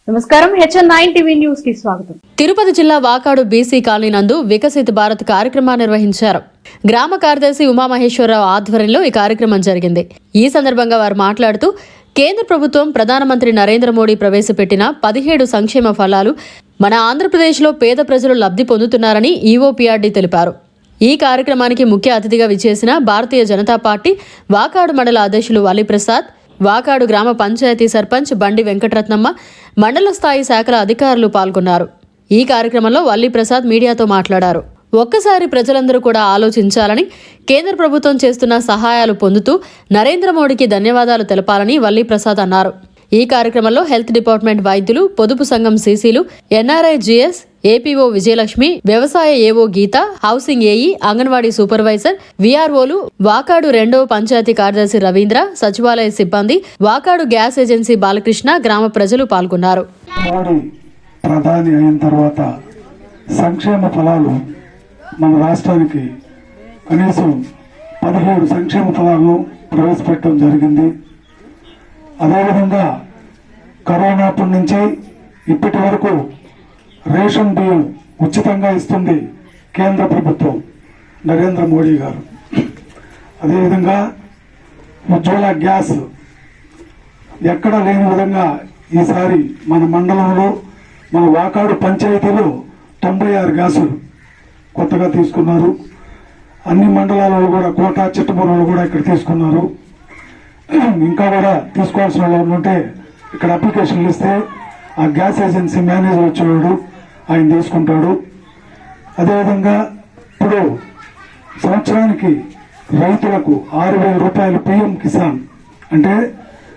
నమస్కారం, HN9 TV news కి స్వాగతం. తిరుపతి జిల్లా వాకాడు బీసీ కాలనీ నందు వికసిత్ భారత్ కార్యక్రమాన్ని నిర్వహించారు. గ్రామ కార్యదర్శి ఉమామహేశ్వరరావు ఆధ్వర్యంలో ఈ కార్యక్రమం జరిగింది. ఈ సందర్భంగా వారు మాట్లాడుతూ కేంద్ర ప్రభుత్వం ప్రధానమంత్రి నరేంద్ర మోడీ ప్రవేశపెట్టిన 17 సంక్షేమ ఫలాలు మన ఆంధ్రప్రదేశ్లో పేద ప్రజలు లబ్ధి పొందుతున్నారని ఈఓపీఆర్డీ తెలిపారు. ఈ కార్యక్రమానికి ముఖ్య అతిథిగా విచ్చేసిన భారతీయ జనతా పార్టీ వాకాడు మండల అధ్యక్షులు వల్లిప్రసాద్, వాకాడు గ్రామ పంచాయతీ సర్పంచ్ బండి వెంకటరత్నమ్మ, మండల స్థాయి శాఖల అధికారులు పాల్గొన్నారు. ఈ కార్యక్రమంలో వల్లిప్రసాద్ మీడియాతో మాట్లాడారు. ఒక్కసారి ప్రజలందరూ కూడా ఆలోచించాలని, కేంద్ర ప్రభుత్వం చేస్తున్న సహాయాలు పొందుతూ నరేంద్ర మోడీకి ధన్యవాదాలు తెలపాలని వల్లిప్రసాద్ అన్నారు. ఈ కార్యక్రమంలో హెల్త్ డిపార్ట్మెంట్ వైద్యులు, పొదుపు సంఘం సీసీలు, ఎన్ఆర్ఐ జిఎస్, ఏపీఓ విజయలక్ష్మి, వ్యవసాయ AO Geetha, housing AE, anganwadi supervisor, విఆర్ఓలు, వాకాడు 2వ పంచాయతీ కార్యదర్శి రవీంద్ర, సచివాలయ సిబ్బంది, వాకాడు గ్యాస్ ఏజెన్సీ బాలకృష్ణ, గ్రామ ప్రజలు పాల్గొన్నారు. ప్రధాని అయిన తర్వాత సంక్షేమ ఫలాలు మన రాష్ట్రానికి కనీసం 17 సంక్షేమ ఫలాలను ప్రవేశపెట్టడం జరిగింది. అదేవిధంగా కరోనాప్పటి నుంచి ఇప్పటి వరకు రేషన్ బియ్యం ఉచితంగా ఇస్తుంది కేంద్ర ప్రభుత్వం, నరేంద్ర మోడీ గారు. అదేవిధంగా ఉజ్వల గ్యాస్ ఎక్కడ లేని విధంగా ఈసారి మన మండలంలో, మన వాకాడు పంచాయతీలో 96 గ్యాసులు కొత్తగా తీసుకున్నారు. అన్ని మండలాలలో కూడా, కోట, చిట్టమూరులో కూడా ఇక్కడ తీసుకున్నారు. ఇంకా కూడా తీసుకోవాల్సిన వాళ్ళు ఉంటే ఇక్కడ అప్లికేషన్లు ఇస్తే ఆ గ్యాస్ ఏజెన్సీ మేనేజర్ వచ్చేవాడు, ఆయన తీసుకుంటాడు. అదేవిధంగా ఇప్పుడు సంవత్సరానికి రైతులకు 6,000 రూపాయలు పిఎం కిసాన్, అంటే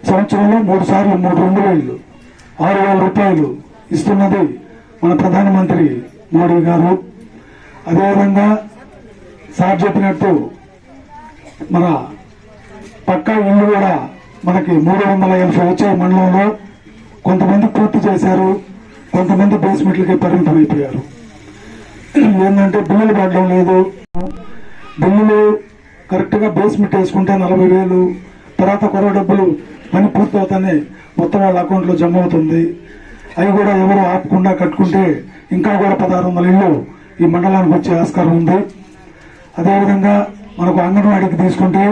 సంవత్సరంలో 3 సార్లు 3,000 6,000 రూపాయలు ఇస్తున్నది మన ప్రధానమంత్రి మోడీ గారు. అదేవిధంగా సార్ చెప్పినట్టు మన పక్కా ఇల్లు కూడా మనకి 380 వచ్చాయి మండలంలో. కొంతమంది పూర్తి చేశారు, కొంతమంది బేస్మెంట్లకే పరిమితం అయిపోయారు. ఏంటంటే బిల్లులు పడడం లేదు. బిల్లులు కరెక్ట్గా బేస్మెంట్ వేసుకుంటే 40,000, తర్వాత కొరవ డబ్బులు పని పూర్తి అవుతానే మొత్తం వాళ్ళ అకౌంట్లో జమ అవుతుంది. అవి కూడా ఎవరు ఆపకుండా కట్టుకుంటే ఇంకా కూడా 1,600 ఇళ్ళు ఈ మండలానికి వచ్చే ఆస్కారం ఉంది. అదేవిధంగా మనకు అంగన్వాడీకి తీసుకుంటే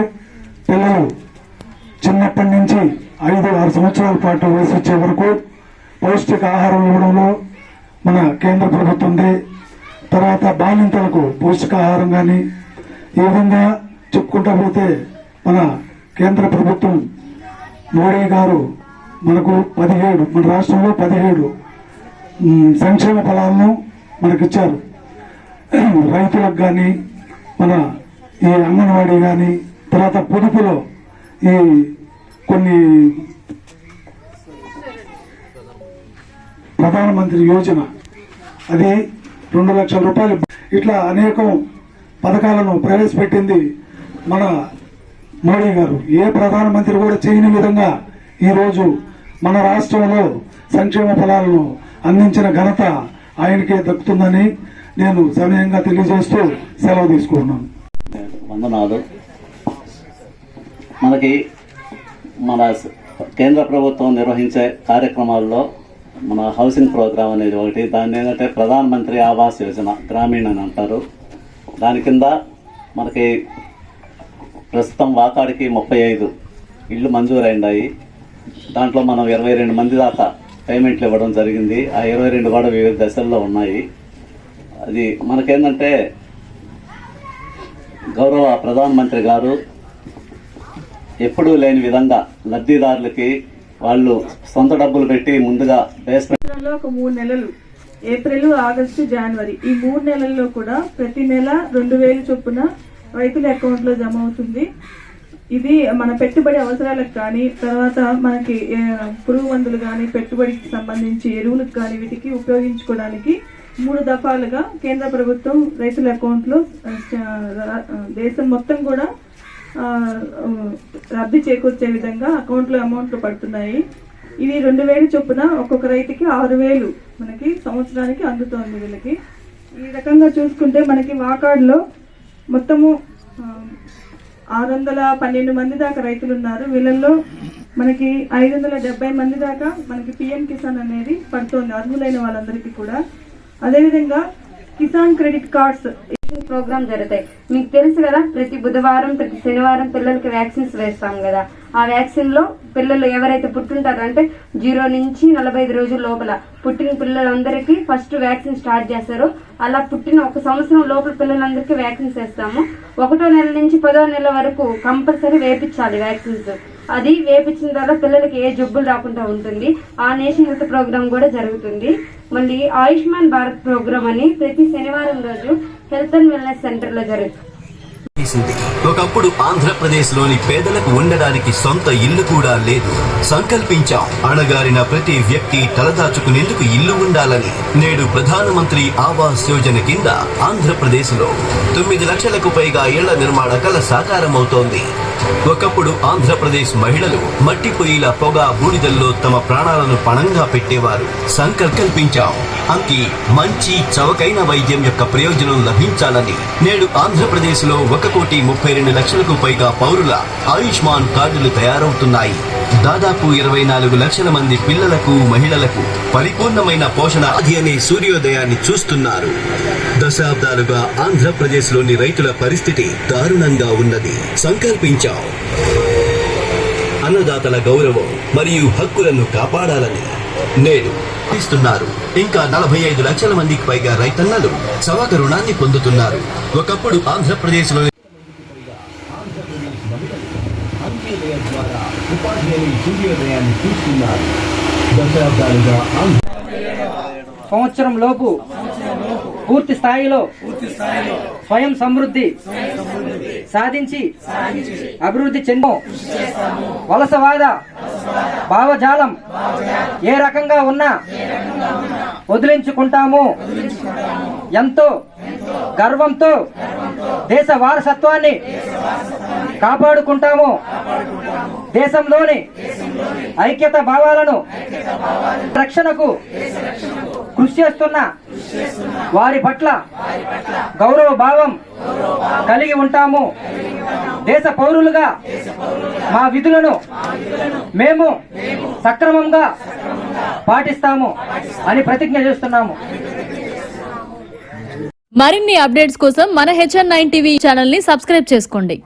పిల్లలు చిన్నప్పటి నుంచి 5-6 సంవత్సరాల పాటు వయసు వచ్చే వరకు పౌష్టిక ఆహారం ఇవ్వడంలో మన కేంద్ర ప్రభుత్వంది. తర్వాత బాలింతలకు పౌష్టికాహారం కానీ, ఈ విధంగా చెప్పుకుంటా పోతే మన కేంద్ర ప్రభుత్వం మోడీ గారు మనకు 17, మన రాష్ట్రంలో 17 సంక్షేమ ఫలాలను మనకిచ్చారు. రైతులకు కానీ, మన ఈ అంగన్వాడీ కానీ, తర్వాత పొదుపులో ఈ కొన్ని ప్రధానమంత్రి యోజన, అది 2 లక్షల రూపాయలు, ఇట్లా అనేకం పథకాలను ప్రవేశపెట్టింది మన మోడీ గారు. ఏ ప్రధానమంత్రి కూడా చేయని విధంగా ఈరోజు మన రాష్ట్రంలో సంక్షేమ ఫలాలను అందించిన ఘనత ఆయనకే దక్కుతుందని నేను సమయంగా తెలియజేస్తూ సెలవు తీసుకుంటున్నాను. వందనాలు. మనకి మన కేంద్ర ప్రభుత్వం నిర్వహించే కార్యక్రమాల్లో మన హౌసింగ్ ప్రోగ్రామ్ అనేది ఒకటి. దాన్ని ఏంటంటే ప్రధానమంత్రి ఆవాస్ యోజన గ్రామీణ అని అంటారు. దాని కింద మనకి ప్రస్తుతం వాకాడికి 35 ఇళ్ళు మంజూరైనాయి. దాంట్లో మనం 22 మంది దాకా పేమెంట్లు ఇవ్వడం జరిగింది. ఆ 22 కూడా వివిధ దశల్లో ఉన్నాయి. అది మనకేంటంటే గౌరవ ప్రధానమంత్రి గారు ఎప్పుడూ లేని విధంగా లబ్ధిదారులకి వాళ్ళు సొంత డబ్బులు పెట్టి ముందుగా బేస్మెంట్లో ఒక 3 నెలలు, ఏప్రిల్, ఆగస్టు, జనవరి, ఈ 3 నెలల్లో కూడా ప్రతి నెల 2,000 చొప్పున రైతుల అకౌంట్లో జమ అవుతుంది. ఇది మన పెట్టుబడి అవసరాలకు కానీ, తర్వాత మనకి పురుగు మందులు కానీ, పెట్టుబడికి సంబంధించి ఎరువులకు కానీ, వీటికి ఉపయోగించుకోవడానికి 3 దఫాలుగా కేంద్ర ప్రభుత్వం రైతుల అకౌంట్లో దేశం మొత్తం కూడా లబ్ధి చేకూర్చే విధంగా అకౌంట్లో అమౌంట్లు పడుతున్నాయి. ఇవి 2,000 చొప్పున ఒక్కొక్క రైతుకి 6,000 మనకి సంవత్సరానికి అందుతోంది వీళ్ళకి. ఈ రకంగా చూసుకుంటే మనకి వాకాడులో మొత్తము 612 మంది దాకా రైతులు ఉన్నారు. వీళ్ళల్లో మనకి 570 మంది దాకా మనకి పిఎం కిసాన్ అనేది పడుతోంది అర్హులైన వాళ్ళందరికీ కూడా. అదేవిధంగా కిసాన్ క్రెడిట్ కార్డ్స్ ప్రోగ్రామ్ జరుగుతాయి. మీకు తెలుసు కదా, ప్రతి బుధవారం ప్రతి శనివారం పిల్లలకి వ్యాక్సిన్స్ వేస్తాం కదా. ఆ వ్యాక్సిన్ లో పిల్లలు ఎవరైతే పుట్టుంటారో అంటే 0 నుంచి 45 రోజుల లోపల పుట్టిన పిల్లలందరికీ ఫస్ట్ వ్యాక్సిన్ స్టార్ట్ చేస్తారు. అలా పుట్టిన 1 సంవత్సరం లోపల పిల్లలందరికీ వ్యాక్సిన్స్ వేస్తాము. 1వ నెల నుంచి 10వ నెల వరకు కంపల్సరీ వేపించాలి వ్యాక్సిన్స్. అది వేపించిన తర్వాత పిల్లలకి ఏ జబ్బులు రాకుండా ఉంటుంది. ఆ నేషనల్ హెల్త్ ప్రోగ్రామ్ కూడా జరుగుతుంది. మళ్ళీ ఆయుష్మాన్ భారత్ ప్రోగ్రామ్ అని ప్రతి శనివారం రోజు హెల్త్ అండ్ వెల్నెస్ సెంటర్ లో జరుగుతుంది. ఒకప్పుడు ఆంధ్రప్రదేశ్ లోని పేదలకు ఉండడానికి సొంత ఇల్లు కూడా లేదు. సంకల్పించాం అణగారిన ప్రతి వ్యక్తి తలదాచుకునేందుకు ఇల్లు ఉండాలని. నేడు ప్రధానమంత్రి ఆవాస్ యోజన కింద ఆంధ్రప్రదేశ్ లో 9 లక్షలకు పైగా ఇళ్ల నిర్మాణ కల సాకారమవుతోంది. ఒకప్పుడు ఆంధ్రప్రదేశ్ మహిళలు మట్టి పొయ్యిల పొగ బూడిదల్లో తమ ప్రాణాలను పణంగా పెట్టేవారు. సంకల్పించాం అంకి మంచి చవకైన వైద్యం యొక్క ప్రయోజనం లభించాలని. నేడు ఆంధ్రప్రదేశ్ లో 1,32 లక్షలకు పైగా పౌరుల ఆయుష్మాన్ కార్డులు తయారవుతున్నాయి. దాదాపు 24 లక్షల మంది పిల్లలకు మహిళలకు పరిపూర్ణమైన పోషణ అది అనే సూర్యోదయాన్ని చూస్తున్నారు. దశాబ్దాలుగా ఆంధ్రప్రదేశ్ లోని రైతుల పరిస్థితి దారుణంగా ఉన్నది. సంకల్పించాం అన్నదాతల గౌరవం మరియు హక్కులను కాపాడాలని. నేడు ఇస్తున్నారు. ఇంకా 45 లక్షల మందికి పైగా రైతన్నలు సవక రుణాన్ని పొందుతున్నారు. ఒకప్పుడు ఆంధ్రప్రదేశ్ లో సూర్యోదయాన్ని చూస్తున్నారు. దశాబ్దాలుగా సంవత్సరం లోపు పూర్తి స్థాయిలో స్వయం సమృద్ధి సాధించి అభివృద్ధి చెందాం. వలసవాద భావజాలం ఏ రకంగా ఉన్నా వదిలించుకుంటాము. ఎంతో గర్వంతో దేశ వారసత్వాన్ని కాపాడుకుంటాము. దేశంలోని ఐక్యత భావాలను రక్షణకు కృషి చేస్తున్న వారి పట్ల గౌరవ భావం కలిగి ఉంటాము. దేశ పౌరులుగా మా విధులను మేము సక్రమంగా పాటిస్తాము అని ప్రతిజ్ఞ చేస్తున్నాము. మరిన్ని అప్డేట్స్ కోసం మన HN9 టీవీ ఛానల్ ని సబ్స్క్రైబ్ చేసుకోండి.